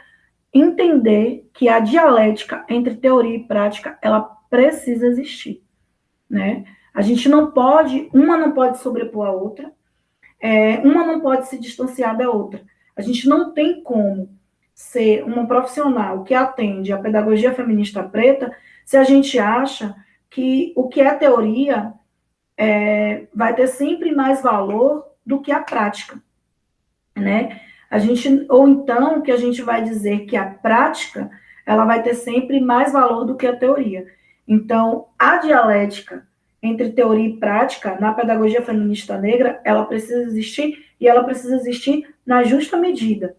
entender que a dialética entre teoria e prática, ela precisa existir, né? A gente não pode, uma não pode sobrepor a outra, uma não pode se distanciar da outra. A gente não tem como ser uma profissional que atende a pedagogia feminista preta se a gente acha que o que é teoria vai ter sempre mais valor do que a prática, né? Ou então que a gente vai dizer que a prática ela vai ter sempre mais valor do que a teoria. Então, a dialética entre teoria e prática na pedagogia feminista negra, ela precisa existir e ela precisa existir na justa medida.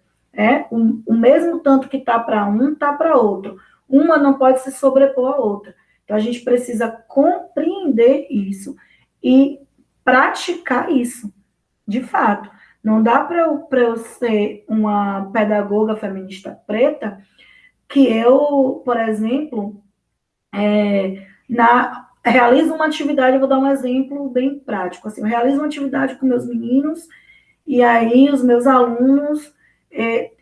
O mesmo tanto que está para um, está para outro. Uma não pode se sobrepor à outra. Então, a gente precisa compreender isso e praticar isso, de fato. Não dá para eu ser uma pedagoga feminista preta que eu, por exemplo, realizo uma atividade, eu vou dar um exemplo bem prático. Assim, eu realizo uma atividade com meus meninos e aí os meus alunos,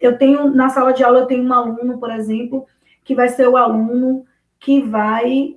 eu tenho, na sala de aula eu tenho um aluno, por exemplo, que vai ser o aluno que vai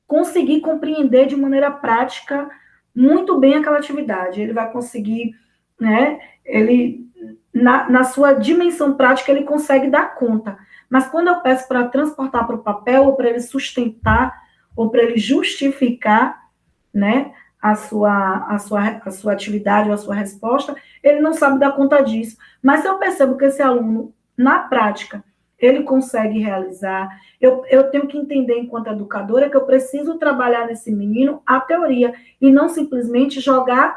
conseguir compreender de maneira prática muito bem aquela atividade. Ele vai conseguir, né, ele, na sua dimensão prática, ele consegue dar conta. Mas quando eu peço para transportar para o papel, ou para ele sustentar, ou para ele justificar, né, a sua atividade ou a sua resposta, ele não sabe dar conta disso. Mas se eu percebo que esse aluno, na prática, ele consegue realizar, eu tenho que entender, enquanto educadora, que eu preciso trabalhar nesse menino a teoria, e não simplesmente jogar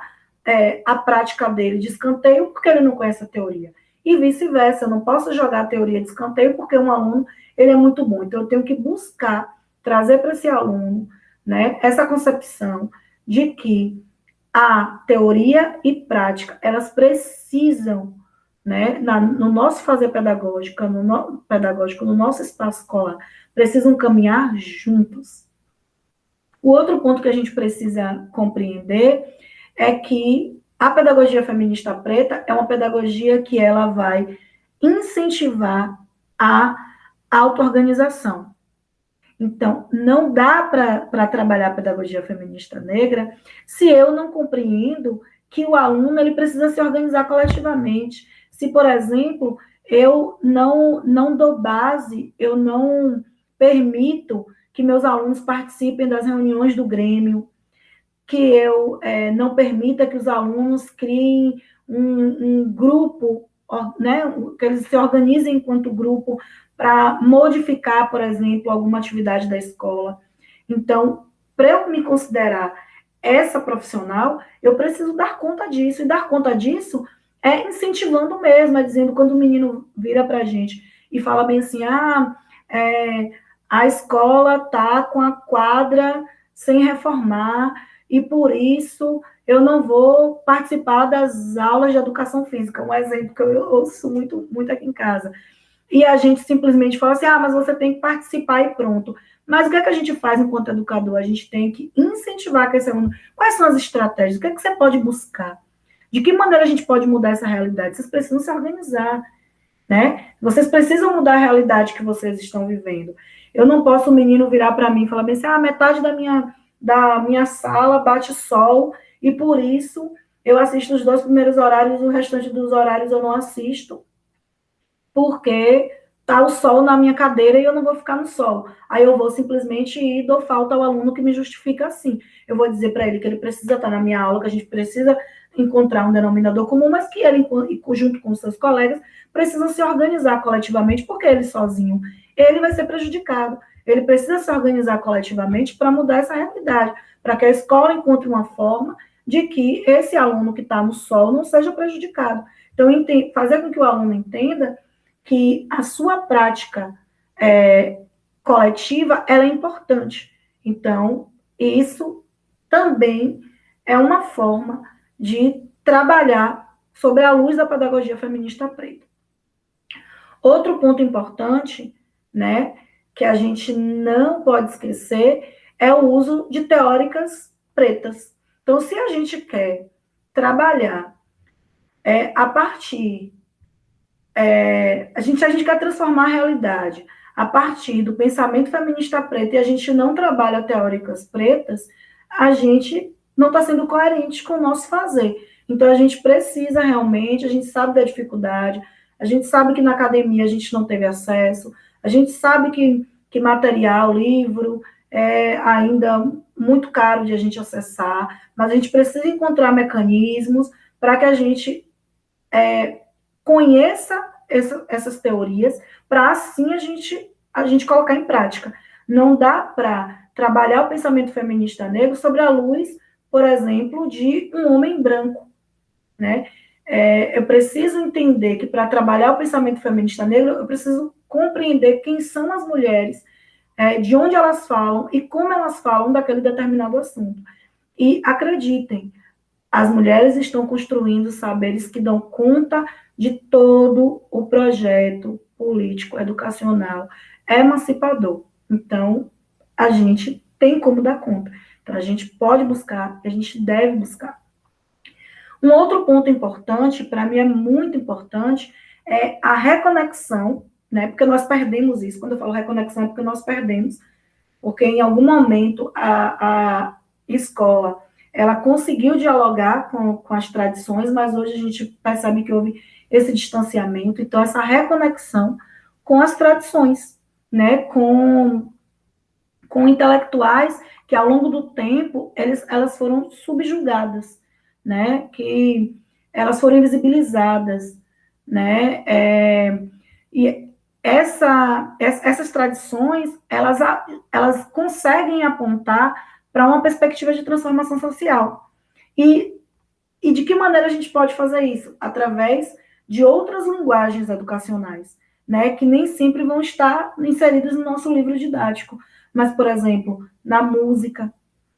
a prática dele de escanteio, porque ele não conhece a teoria. E vice-versa, eu não posso jogar a teoria de escanteio, porque um aluno ele é muito bom. Então, eu tenho que buscar trazer para esse aluno, né, essa concepção de que a teoria e prática, elas precisam, né, no nosso fazer pedagógico, no nosso espaço escolar, precisam caminhar juntos. O outro ponto que a gente precisa compreender é que a pedagogia feminista preta é uma pedagogia que ela vai incentivar a auto-organização. Então, não dá para trabalhar a pedagogia feminista negra se eu não compreendo que o aluno ele precisa se organizar coletivamente. Se, por exemplo, eu não dou base, eu não permito que meus alunos participem das reuniões do Grêmio, que eu não permita que os alunos criem um grupo, né, que eles se organizem enquanto grupo para modificar, por exemplo, alguma atividade da escola. Então, para eu me considerar essa profissional, eu preciso dar conta disso, e dar conta disso é incentivando mesmo, é dizendo, quando o menino vira para a gente e fala bem assim, a escola está com a quadra sem reformar, e por isso eu não vou participar das aulas de educação física, um exemplo que eu ouço muito, muito aqui em casa. E a gente simplesmente fala assim, mas você tem que participar e pronto. Mas o que é que a gente faz enquanto educador? A gente tem que incentivar que esse aluno... Quais são as estratégias? O que é que você pode buscar? De que maneira a gente pode mudar essa realidade? Vocês precisam se organizar, né? Vocês precisam mudar a realidade que vocês estão vivendo. Eu não posso o menino virar para mim e falar bem assim, metade da minha sala bate sol e por isso eu assisto os 2 primeiros horários e o restante dos horários eu não assisto, porque tá o sol na minha cadeira e eu não vou ficar no sol. Aí eu vou simplesmente ir e dou falta ao aluno que me justifica assim. Eu vou dizer para ele que ele precisa estar na minha aula, que a gente precisa encontrar um denominador comum, mas que ele, junto com os seus colegas, precisam se organizar coletivamente, porque ele sozinho, ele vai ser prejudicado. Ele precisa se organizar coletivamente para mudar essa realidade, para que a escola encontre uma forma de que esse aluno que está no sol não seja prejudicado. Então, fazer com que o aluno entenda que a sua prática coletiva ela é importante. Então, isso também é uma forma de trabalhar sobre a luz da pedagogia feminista preta. Outro ponto importante, né, que a gente não pode esquecer, é o uso de teóricas pretas. Então, se a gente quer trabalhar a partir a gente quer transformar a realidade a partir do pensamento feminista preto e a gente não trabalha teóricas pretas, a gente não está sendo coerente com o nosso fazer. Então, a gente precisa realmente, a gente sabe da dificuldade, a gente sabe que na academia a gente não teve acesso, a gente sabe que material, livro, é ainda muito caro de a gente acessar, mas a gente precisa encontrar mecanismos para que a gente conheça essas teorias, para assim a gente colocar em prática. Não dá para trabalhar o pensamento feminista negro sobre a luz, por exemplo, de um homem branco, né? Eu preciso entender que para trabalhar o pensamento feminista negro, eu preciso compreender quem são as mulheres, de onde elas falam e como elas falam daquele determinado assunto. E acreditem, as mulheres estão construindo saberes que dão conta de todo o projeto político, educacional, emancipador. Então, a gente tem como dar conta. Então, a gente pode buscar, a gente deve buscar. Um outro ponto importante, para mim é muito importante, é a reconexão, né? Porque nós perdemos isso. Quando eu falo reconexão, é porque nós perdemos. Porque em algum momento a escola ela conseguiu dialogar com as tradições, mas hoje a gente percebe que houve esse distanciamento, então essa reconexão com as tradições, né, com intelectuais que ao longo do tempo elas foram subjugadas, né, que elas foram invisibilizadas, né, e essas tradições elas conseguem apontar para uma perspectiva de transformação social. E de que maneira a gente pode fazer isso? Através de outras linguagens educacionais, né, que nem sempre vão estar inseridas no nosso livro didático, mas, por exemplo, na música,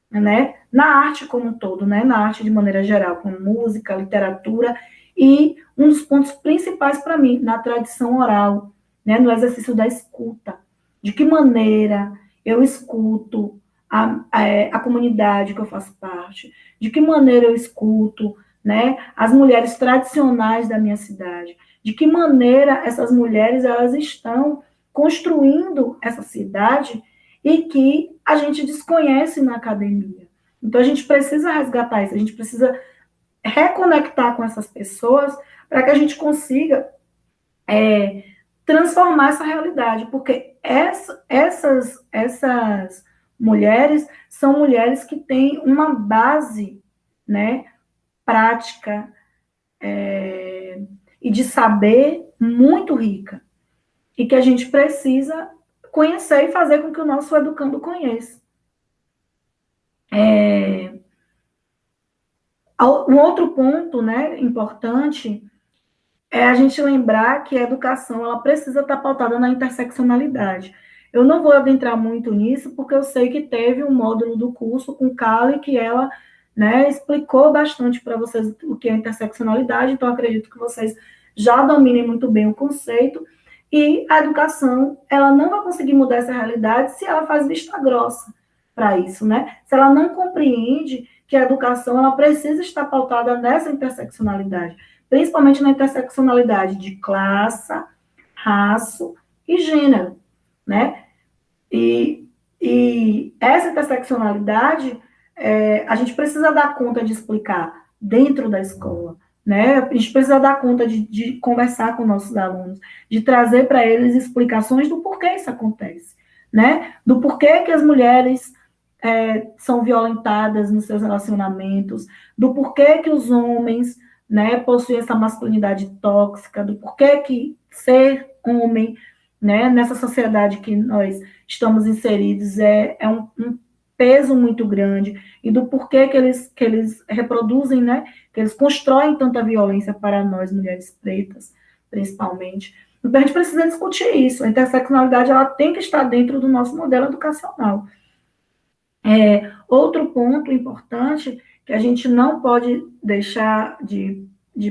né, na arte como um todo, né, na arte de maneira geral, com música, literatura, e um dos pontos principais para mim, na tradição oral, né, no exercício da escuta. De que maneira eu escuto a comunidade que eu faço parte, de que maneira eu escuto, né, as mulheres tradicionais da minha cidade, de que maneira essas mulheres elas estão construindo essa cidade e que a gente desconhece na academia. Então, a gente precisa resgatar isso, a gente precisa reconectar com essas pessoas para que a gente consiga transformar essa realidade, porque essas mulheres são mulheres que têm uma base, né, prática, e de saber muito rica, e que a gente precisa conhecer e fazer com que o nosso educando conheça. Um outro ponto, né, importante é a gente lembrar que a educação ela precisa estar pautada na interseccionalidade. Eu não vou adentrar muito nisso, porque eu sei que teve um módulo do curso com Kali que ela, né, explicou bastante para vocês o que é interseccionalidade, então acredito que vocês já dominem muito bem o conceito, e a educação, ela não vai conseguir mudar essa realidade se ela faz vista grossa para isso, né? Se ela não compreende que a educação ela precisa estar pautada nessa interseccionalidade, principalmente na interseccionalidade de classe, raça e gênero, né? E essa interseccionalidade a gente precisa dar conta de explicar dentro da escola, né? A gente precisa dar conta de conversar com nossos alunos, de trazer para eles explicações do porquê isso acontece, né? Do porquê que as mulheres são violentadas nos seus relacionamentos, do porquê que os homens, né, possuem essa masculinidade tóxica, do porquê que ser homem, né, nessa sociedade que nós estamos inseridos é um peso muito grande, e do porquê que eles reproduzem, né, que eles constroem tanta violência para nós, mulheres pretas, principalmente. Então, a gente precisa discutir isso. A interseccionalidade ela tem que estar dentro do nosso modelo educacional. Outro ponto importante que a gente não pode deixar de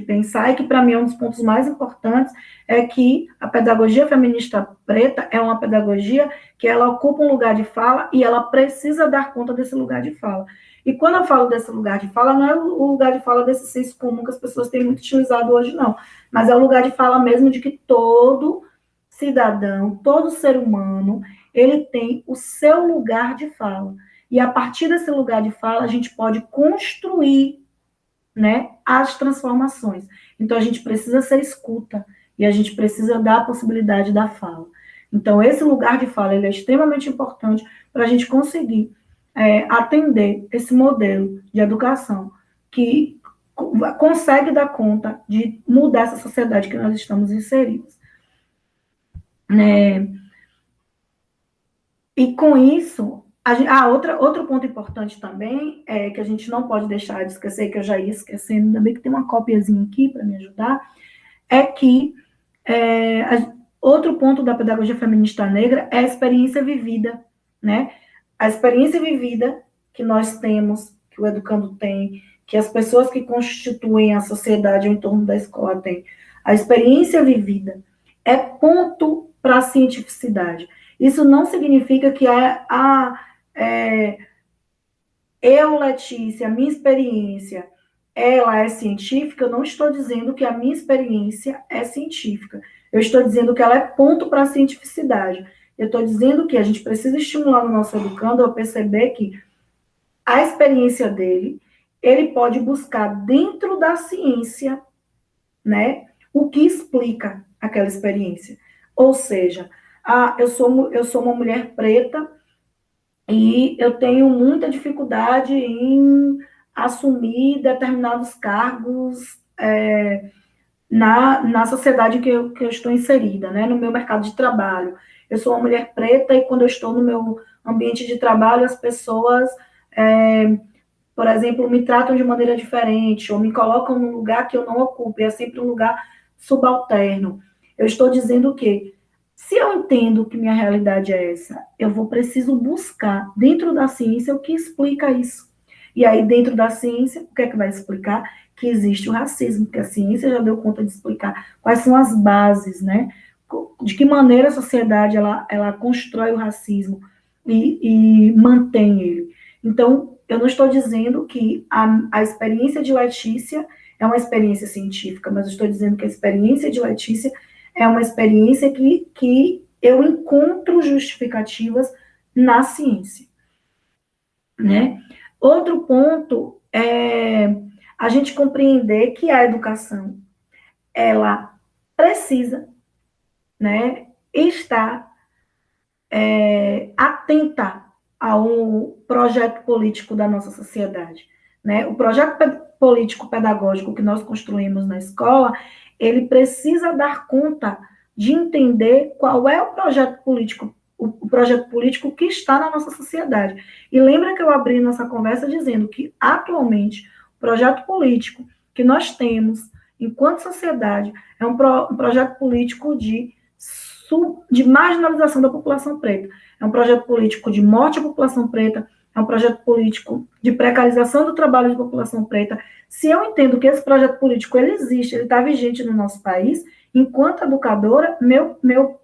pensar, e que para mim é um dos pontos mais importantes, é que a pedagogia feminista preta é uma pedagogia que ela ocupa um lugar de fala e ela precisa dar conta desse lugar de fala. E quando eu falo desse lugar de fala, não é o lugar de fala desse senso comum que as pessoas têm muito utilizado hoje, não. Mas é o lugar de fala mesmo de que todo cidadão, todo ser humano, ele tem o seu lugar de fala. E a partir desse lugar de fala, a gente pode construir, né, as transformações. Então, a gente precisa ser escuta e a gente precisa dar a possibilidade da fala. Então, esse lugar de fala ele é extremamente importante para a gente conseguir atender esse modelo de educação que consegue dar conta de mudar essa sociedade que nós estamos inseridos. E com isso, outro ponto importante também, que a gente não pode deixar de esquecer, que eu já ia esquecendo, ainda bem que tem uma copiazinha aqui para me ajudar, é que outro ponto da pedagogia feminista negra é a experiência vivida, né? A experiência vivida que nós temos, que o educando tem, que as pessoas que constituem a sociedade em torno da escola têm. A experiência vivida é ponto para a cientificidade. Isso não significa que eu, Letícia, a minha experiência, ela é científica. Eu não estou dizendo que a minha experiência é científica. Eu estou dizendo que ela é ponto para a cientificidade. Eu estou dizendo que a gente precisa estimular o nosso educando a perceber que a experiência dele, ele pode buscar dentro da ciência, né, o que explica aquela experiência. Ou seja, eu sou uma mulher preta e eu tenho muita dificuldade em assumir determinados cargos na sociedade que eu estou inserida, né, no meu mercado de trabalho. Eu sou uma mulher preta e quando eu estou no meu ambiente de trabalho, as pessoas, por exemplo, me tratam de maneira diferente ou me colocam num lugar que eu não ocupo, e é sempre um lugar subalterno. Eu estou dizendo o quê? Se eu entendo que minha realidade é essa, preciso buscar dentro da ciência o que explica isso. E aí, dentro da ciência, o que é que vai explicar? Que existe o racismo, porque a ciência já deu conta de explicar quais são as bases, né? De que maneira a sociedade ela constrói o racismo e mantém ele. Então, eu não estou dizendo que a experiência de Letícia é uma experiência científica, mas eu estou dizendo que a experiência de Letícia é uma experiência que eu encontro justificativas na ciência, né? Outro ponto é a gente compreender que a educação, ela precisa, né, estar atenta ao projeto político da nossa sociedade, né? O projeto político pedagógico que nós construímos na escola, ele precisa dar conta de entender qual é o projeto político que está na nossa sociedade. E lembra que eu abri nossa conversa dizendo que, atualmente, o projeto político que nós temos, enquanto sociedade, é um projeto político de marginalização da população preta. É um projeto político de morte à população preta, é um projeto político de precarização do trabalho de população preta. Se eu entendo que esse projeto político ele existe, ele está vigente no nosso país, enquanto educadora, meu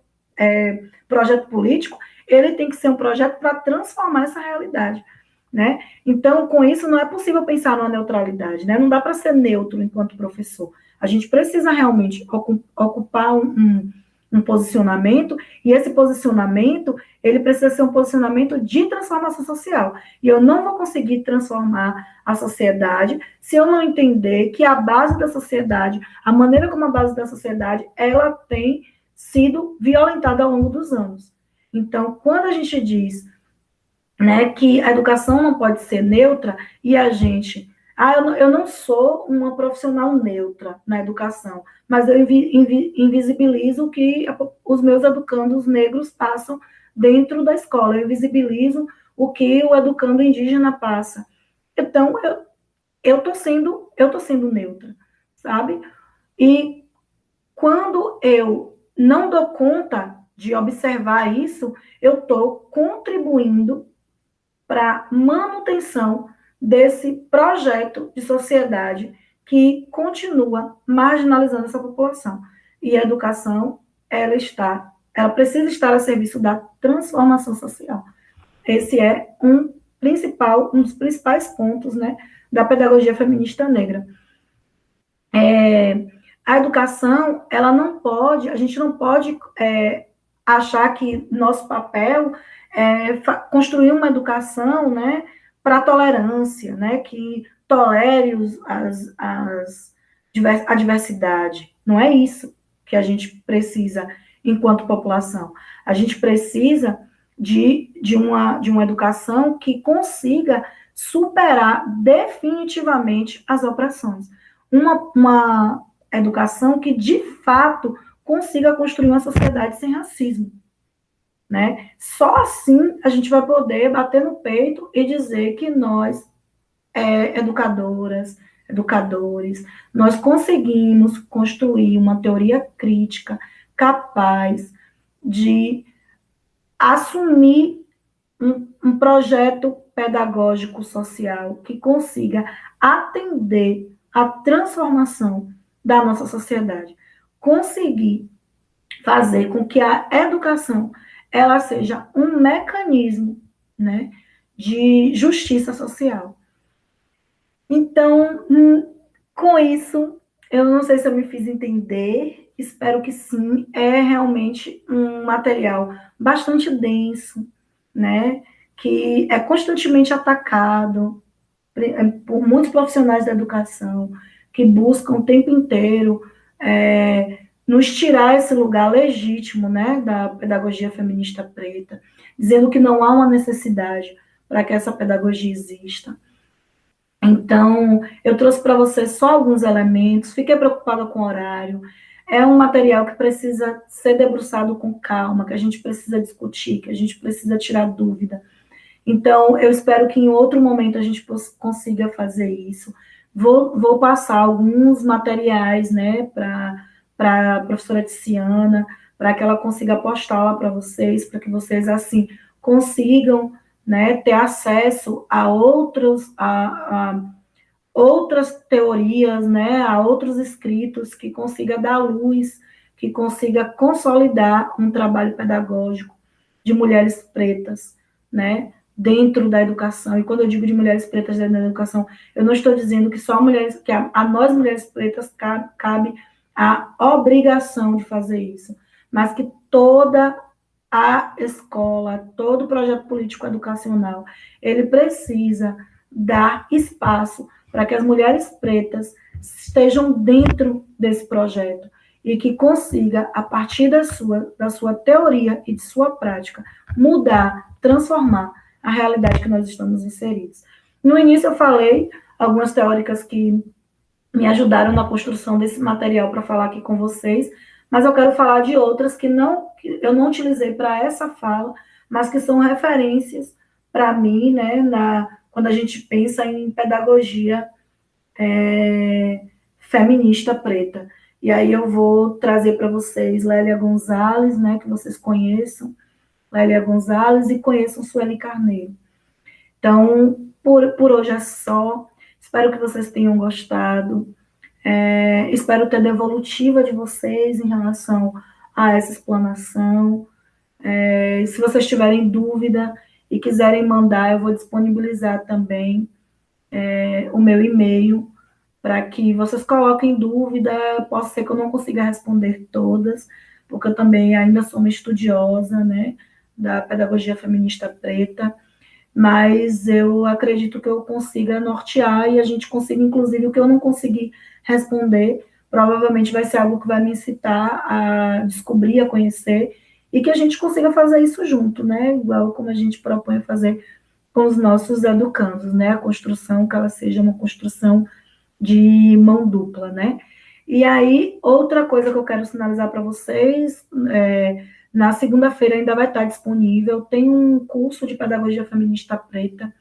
projeto político, ele tem que ser um projeto para transformar essa realidade, né? Então, com isso, não é possível pensar numa neutralidade, né? Não dá para ser neutro enquanto professor. A gente precisa realmente ocupar um posicionamento, e esse posicionamento, ele precisa ser um posicionamento de transformação social. E eu não vou conseguir transformar a sociedade se eu não entender que a base da sociedade, a maneira como a base da sociedade, ela tem sido violentada ao longo dos anos. Então, quando a gente diz, né, que a educação não pode ser neutra, e a gente... eu não sou uma profissional neutra na educação, mas eu invisibilizo o que os meus educandos negros passam dentro da escola, eu invisibilizo o que o educando indígena passa. Então, eu tô sendo neutra, sabe? E quando eu não dou conta de observar isso, eu estou contribuindo para a manutenção desse projeto de sociedade que continua marginalizando essa população. E a educação, ela precisa estar a serviço da transformação social. Esse é um dos principais pontos, né, da pedagogia feminista negra. A educação, a gente não pode achar que nosso papel é construir uma educação, né, para tolerância, né, que tolere a diversidade. Não é isso que a gente precisa enquanto população. A gente precisa de uma educação que consiga superar definitivamente as opressões. Uma educação que, de fato, consiga construir uma sociedade sem racismo, né? Só assim a gente vai poder bater no peito e dizer que nós, educadoras, educadores, nós conseguimos construir uma teoria crítica capaz de assumir um projeto pedagógico social que consiga atender à transformação da nossa sociedade, conseguir fazer com que a educação ela seja um mecanismo, né, de justiça social. Então, com isso, eu não sei se eu me fiz entender, espero que sim, é realmente um material bastante denso, né, que é constantemente atacado por muitos profissionais da educação, que buscam o tempo inteiro nos tirar esse lugar legítimo, né, da pedagogia feminista preta, dizendo que não há uma necessidade para que essa pedagogia exista. Então, eu trouxe para você só alguns elementos, fiquei preocupada com o horário, é um material que precisa ser debruçado com calma, que a gente precisa discutir, que a gente precisa tirar dúvida. Então, eu espero que em outro momento a gente consiga fazer isso. Vou passar alguns materiais, né, para a professora Tiziana, para que ela consiga postá-la para vocês, para que vocês, assim, consigam, né, ter acesso a outras teorias, né, a outros escritos, que consiga dar luz, que consiga consolidar um trabalho pedagógico de mulheres pretas, né, dentro da educação. E quando eu digo de mulheres pretas dentro da educação, eu não estou dizendo que só mulheres, que a nós mulheres pretas cabe a obrigação de fazer isso, mas que toda a escola, todo o projeto político educacional, ele precisa dar espaço para que as mulheres pretas estejam dentro desse projeto e que consiga, a partir da sua teoria e de sua prática, mudar, transformar a realidade que nós estamos inseridos. No início eu falei algumas teóricas que me ajudaram na construção desse material para falar aqui com vocês, mas eu quero falar de outras que eu não utilizei para essa fala, mas que são referências para mim, né, quando a gente pensa em pedagogia feminista preta. E aí eu vou trazer para vocês Lélia Gonzalez, né, que vocês conheçam, Lélia Gonzalez, e conheçam Sueli Carneiro. Então, por hoje é só. Espero que vocês tenham gostado. Espero ter devolutiva de vocês em relação a essa explanação. Se vocês tiverem dúvida e quiserem mandar, eu vou disponibilizar também o meu e-mail para que vocês coloquem dúvida. Pode ser que eu não consiga responder todas, porque eu também ainda sou uma estudiosa, né, da pedagogia feminista preta, mas eu acredito que eu consiga nortear e a gente consiga, inclusive, o que eu não consegui responder, provavelmente vai ser algo que vai me incitar a descobrir, a conhecer, e que a gente consiga fazer isso junto, né, igual como a gente propõe fazer com os nossos educandos, né, a construção, que ela seja uma construção de mão dupla, né? E aí, outra coisa que eu quero sinalizar para vocês, na segunda-feira ainda vai estar disponível, tem um curso de pedagogia feminista preta,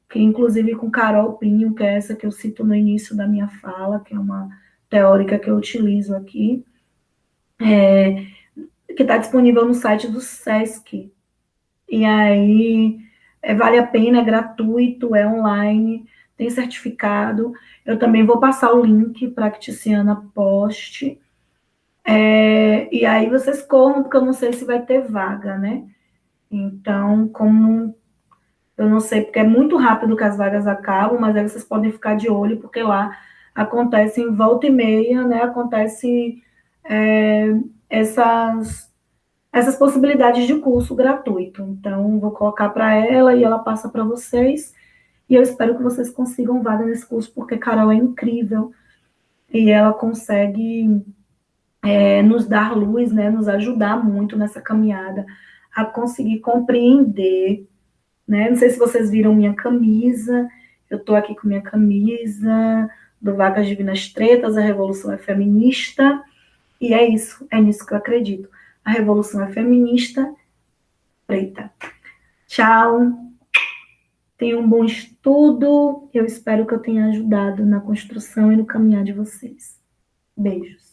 que inclusive com Carol Pinho, que é essa que eu cito no início da minha fala, que é uma teórica que eu utilizo aqui, que está disponível no site do SESC. E aí, vale a pena, é gratuito, é online, tem certificado. Eu também vou passar o link para que Tiziana poste. E aí vocês corram, porque eu não sei se vai ter vaga, né? Então, como eu não sei, porque é muito rápido que as vagas acabam, mas aí vocês podem ficar de olho, porque lá acontece em volta e meia, né? Acontece essas possibilidades de curso gratuito. Então, vou colocar para ela e ela passa para vocês. E eu espero que vocês consigam vaga nesse curso, porque Carol é incrível e ela consegue nos dar luz, né, nos ajudar muito nessa caminhada a conseguir compreender, né? Não sei se vocês viram minha camisa, eu estou aqui com minha camisa do Vacas Divinas Tretas, a Revolução é Feminista, e é isso, é nisso que eu acredito. A Revolução é Feminista, preta. Tchau, tenham um bom estudo, eu espero que eu tenha ajudado na construção e no caminhar de vocês. Beijos.